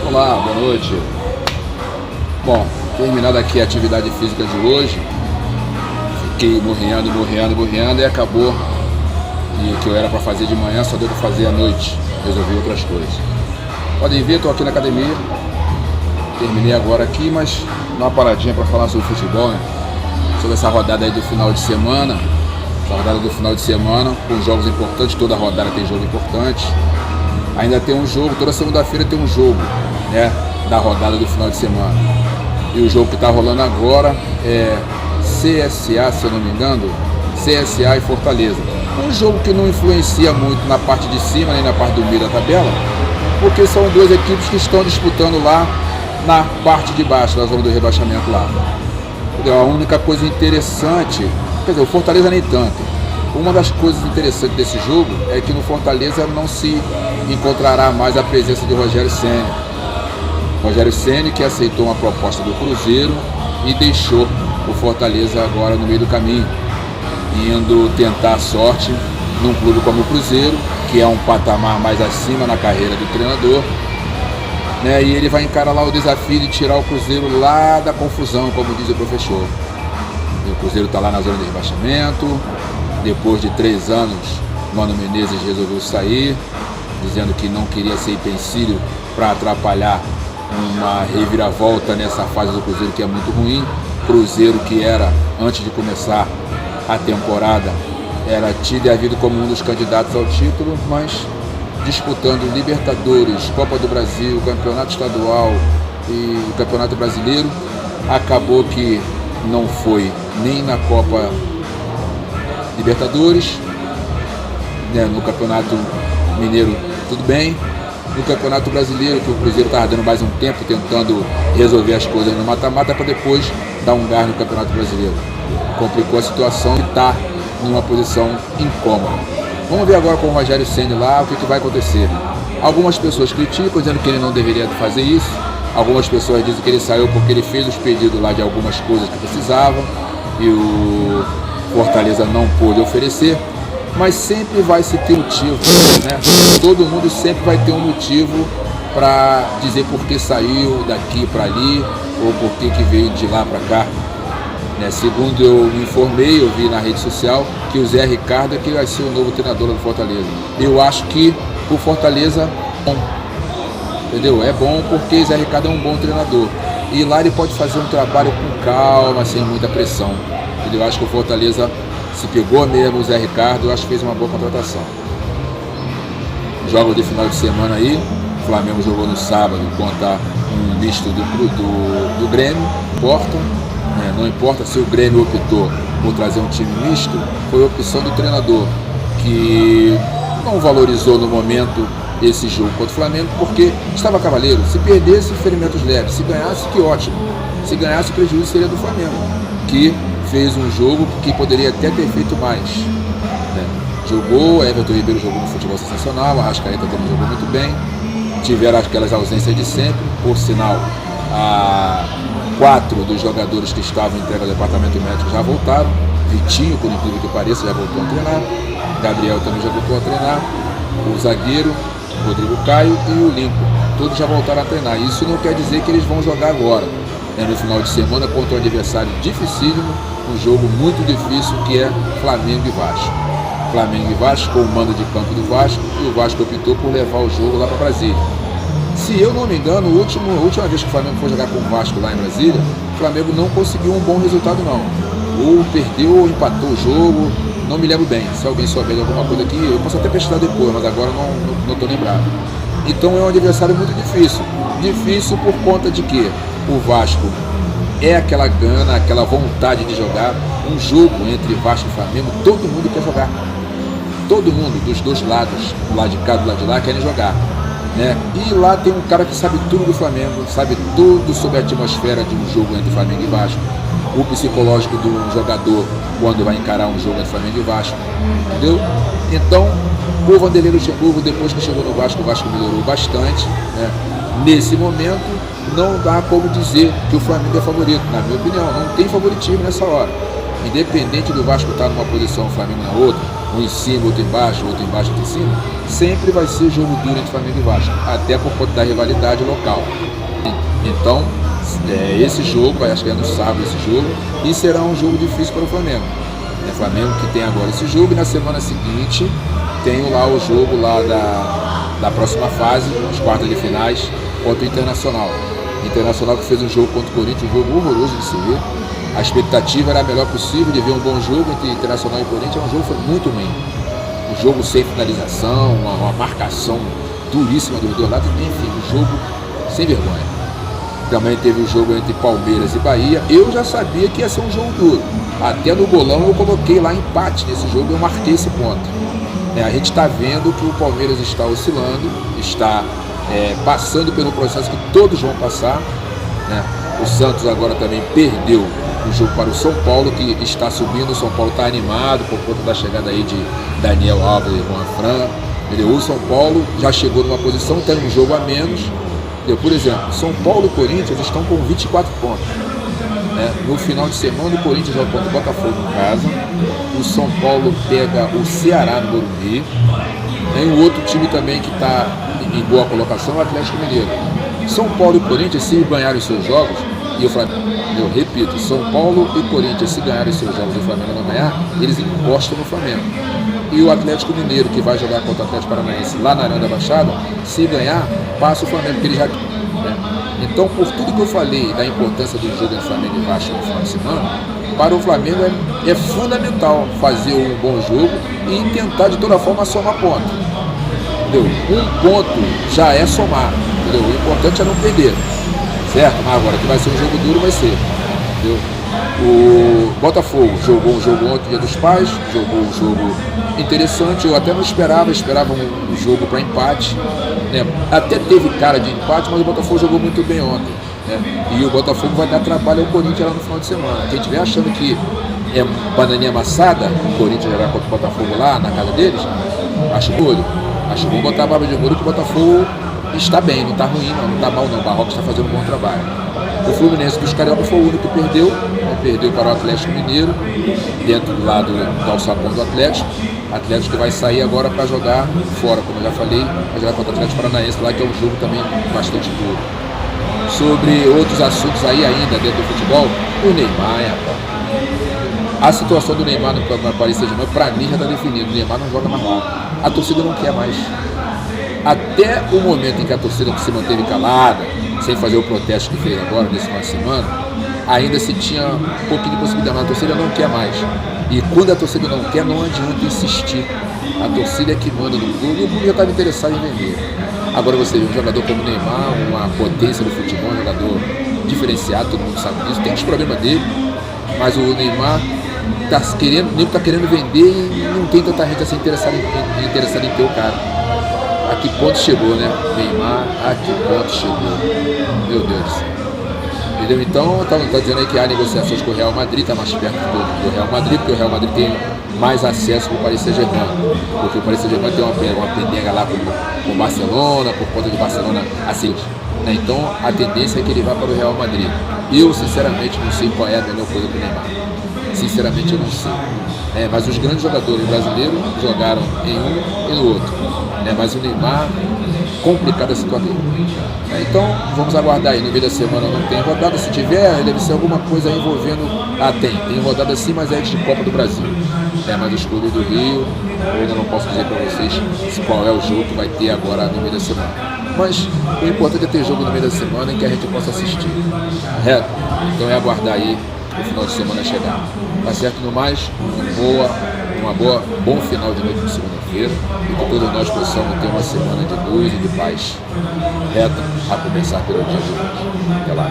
Olá, boa noite. Bom, terminada aqui a atividade física de hoje, fiquei morrendo e acabou que eu era para fazer de manhã, só deu para fazer à noite, resolvi outras coisas. Podem ver, estou aqui na academia, terminei agora aqui, mas dá uma paradinha para falar sobre futebol, né? Sobre essa rodada aí do final de semana, com jogos importantes, toda rodada tem jogo importante. Ainda tem um jogo, toda segunda-feira tem um jogo, né, da rodada do final de semana. E o jogo que está rolando agora é CSA, se eu não me engano, CSA e Fortaleza. Um jogo que não influencia muito na parte de cima nem na parte do meio da tabela, porque são duas equipes que estão disputando lá na parte de baixo, na zona do rebaixamento lá. A única coisa interessante, quer dizer, o Fortaleza nem tanto. Uma das coisas interessantes desse jogo é que no Fortaleza não se encontrará mais a presença de Rogério Ceni. Rogério Ceni, que aceitou uma proposta do Cruzeiro e deixou o Fortaleza agora no meio do caminho, indo tentar a sorte num clube como o Cruzeiro, que é um patamar mais acima na carreira do treinador, né? E ele vai encarar lá o desafio de tirar o Cruzeiro lá da confusão, como diz o professor. E o Cruzeiro está lá na zona de rebaixamento. Depois de 3 anos, Mano Menezes resolveu sair, dizendo que não queria ser empecilho para atrapalhar uma reviravolta nessa fase do Cruzeiro, que é muito ruim. Cruzeiro que era, antes de começar a temporada, era tido e havido como um dos candidatos ao título, mas disputando Libertadores, Copa do Brasil, Campeonato Estadual e Campeonato Brasileiro, acabou que não foi nem na Copa Libertadores, né, no Campeonato Mineiro tudo bem, no Campeonato Brasileiro, que o Cruzeiro estava dando mais um tempo tentando resolver as coisas no mata-mata para depois dar um gás no Campeonato Brasileiro. Complicou a situação e está numa posição incômoda. Vamos ver agora com o Rogério Ceni lá o que vai acontecer. Algumas pessoas criticam, dizendo que ele não deveria fazer isso. Algumas pessoas dizem que ele saiu porque ele fez os pedidos lá de algumas coisas que precisava e o Fortaleza não pôde oferecer, mas sempre vai se ter motivo, né? Todo mundo sempre vai ter um motivo para dizer por que saiu daqui para ali ou por que veio de lá para cá, né? Segundo eu me informei, eu vi na rede social que o Zé Ricardo é que vai ser o novo treinador do Fortaleza. Eu acho que o Fortaleza é bom, entendeu? É bom porque o Zé Ricardo é um bom treinador e lá ele pode fazer um trabalho com calma, sem muita pressão. Eu acho que o Fortaleza se pegou mesmo o Zé Ricardo, eu acho que fez uma boa contratação. Jogos de final de semana aí, o Flamengo jogou no sábado contra um misto do Grêmio, importa, né? Não importa se o Grêmio optou por trazer um time misto, foi a opção do treinador, que não valorizou no momento esse jogo contra o Flamengo, porque estava cavaleiro. Se perdesse, ferimentos leves, se ganhasse, que ótimo. Se ganhasse, o prejuízo seria do Flamengo, que fez um jogo que poderia até ter feito mais, né? Jogou, Everton Ribeiro jogou um futebol sensacional, a Arrascaeta também jogou muito bem, tiveram aquelas ausências de sempre, por sinal, 4 dos jogadores que estavam entregue ao departamento médico já voltaram. Vitinho, por incrível que pareça, já voltou a treinar, Gabriel também já voltou a treinar, o zagueiro, Rodrigo Caio e o Limpo, todos já voltaram a treinar. Isso não quer dizer que eles vão jogar agora, no final de semana, contra um adversário dificílimo, um jogo muito difícil, que é Flamengo e Vasco. Flamengo e Vasco com o mando de campo do Vasco, e o Vasco optou por levar o jogo lá para Brasília. Se eu não me engano, a última vez que o Flamengo foi jogar com o Vasco lá em Brasília, o Flamengo não conseguiu um bom resultado não. Ou perdeu ou empatou o jogo, não me lembro bem. Se alguém souber de alguma coisa aqui, eu posso até pesquisar depois, mas agora não estou lembrado. Então é um adversário muito difícil. Difícil por conta de que o Vasco é aquela gana, aquela vontade de jogar. Um jogo entre Vasco e Flamengo, todo mundo quer jogar. Todo mundo, dos dois lados, do lado de cá, do lado de lá, querem jogar, né? E lá tem um cara que sabe tudo do Flamengo, sabe tudo sobre a atmosfera de um jogo entre Flamengo e Vasco, o psicológico do jogador quando vai encarar um jogo entre Flamengo e Vasco, entendeu? Então, o Vanderlei Luxemburgo, depois que chegou no Vasco, o Vasco melhorou bastante, né? Nesse momento, não dá como dizer que o Flamengo é favorito, na minha opinião, não tem favoritismo nessa hora. independente do Vasco estar numa posição, o Flamengo na outra, um em cima, outro embaixo, outro em cima, sempre vai ser jogo duro entre Flamengo e Vasco, até por conta da rivalidade local. Então, esse jogo, acho que é no sábado esse jogo, e será um jogo difícil para o Flamengo. É o Flamengo que tem agora esse jogo, e na semana seguinte tem lá o jogo lá da próxima fase, as quartas de finais, contra o Internacional. Internacional que fez um jogo contra o Corinthians, um jogo horroroso de se ver. A expectativa era a melhor possível de ver um bom jogo entre Internacional e Corinthians, um jogo foi muito ruim. Um jogo sem finalização, uma marcação duríssima dos dois lados, enfim, um jogo sem vergonha. Também teve o jogo entre Palmeiras e Bahia. Eu já sabia que ia ser um jogo duro. Até no bolão eu coloquei lá empate nesse jogo, eu marquei esse ponto. A gente está vendo que o Palmeiras está oscilando, está passando pelo processo que todos vão passar, né? O Santos agora também perdeu o jogo para o São Paulo, que está subindo. O São Paulo está animado por conta da chegada aí de Daniel Alves e Juan Fran. O São Paulo já chegou numa posição, tem um jogo a menos. Por exemplo, São Paulo e Corinthians estão com 24 pontos. No final de semana o Corinthians joga contra o Botafogo em casa, o São Paulo pega o Ceará no Morumbi, tem um outro time também que está em boa colocação, o Atlético Mineiro. São Paulo e Corinthians, se ganharem os seus jogos, e o Flamengo, eu repito, São Paulo e Corinthians, se ganharem os seus jogos e o Flamengo não ganhar, eles encostam no Flamengo. E o Atlético Mineiro, que vai jogar contra o Atlético Paranaense lá na Arena da Baixada, se ganhar, passa o Flamengo, porque ele já... Então, por tudo que eu falei da importância do jogo entre Flamengo e Vasco no final de semana, para o Flamengo é fundamental fazer um bom jogo e tentar de toda forma somar pontos. Entendeu? Um ponto já é somar, entendeu? O importante é não perder, certo? Mas agora que vai ser um jogo duro, vai ser, entendeu? O Botafogo jogou um jogo ontem, Dia dos Pais, jogou um jogo interessante. Eu até não esperava um jogo para empate, né? Até teve cara de empate, mas o Botafogo jogou muito bem ontem, né? E o Botafogo vai dar trabalho ao Corinthians lá no final de semana. Quem estiver achando que é bananinha amassada, o Corinthians jogar contra o Botafogo lá na casa deles, acho bom. Acho bom botar a barba de molho, que o Botafogo está bem, não está ruim, não está mal não. O Barroca está fazendo um bom trabalho. O Fluminense dos Carioca foi o único que perdeu, perdeu para o Atlético Mineiro, dentro do lado do alçapão do Atlético. Atlético que vai sair agora para jogar fora, como eu já falei, vai jogar contra o Atlético Paranaense lá, que é um jogo também bastante duro. Sobre outros assuntos aí ainda dentro do futebol, o Neymar, a situação do Neymar no Paris Saint-Germain, para mim já está definido. O Neymar não joga mais lá. A torcida não quer mais. Até o momento em que a torcida se manteve calada, sem fazer o protesto que fez agora, nesse final de semana, ainda se tinha um pouquinho de possibilidade, mas a torcida não quer mais. E quando a torcida não quer, não adianta insistir. A torcida é que manda no clube, e o clube já estava interessado em vender. Agora você vê um jogador como o Neymar, uma potência do futebol, um jogador diferenciado, todo mundo sabe disso, tem os problemas dele, mas o Neymar está querendo vender e não tem tanta gente assim interessada em ter o cara. A que ponto chegou, né? Neymar, a que ponto chegou? Meu Deus do céu. Entendeu? Então, tá dizendo aí que há negociações com o Real Madrid, está mais perto do Real Madrid, porque o Real Madrid tem mais acesso para o Paris Saint-Germain. Porque o Paris Saint-Germain tem uma pendenga lá com o Barcelona, por conta de Barcelona assim. Né? Então, a tendência é que ele vá para o Real Madrid. Eu, sinceramente, não sei qual é a melhor coisa para o Neymar. Sinceramente, eu não sei. Mas os grandes jogadores brasileiros jogaram em um e no outro. Mas o Neymar, complicada a situação. Então, vamos aguardar aí. No meio da semana não tem rodada. Se tiver, deve ser alguma coisa envolvendo... Tem rodada sim, mas é de Copa do Brasil. Mas os clubes do Rio, eu ainda não posso dizer para vocês qual é o jogo que vai ter agora no meio da semana. Mas o importante é ter jogo no meio da semana em que a gente possa assistir. Correto? Então é aguardar aí o final de semana chegar. Tá certo? No mais, bom final de noite de segunda-feira e que todos nós possamos ter uma semana de luz e de paz reta a começar pelo dia de hoje. Até lá.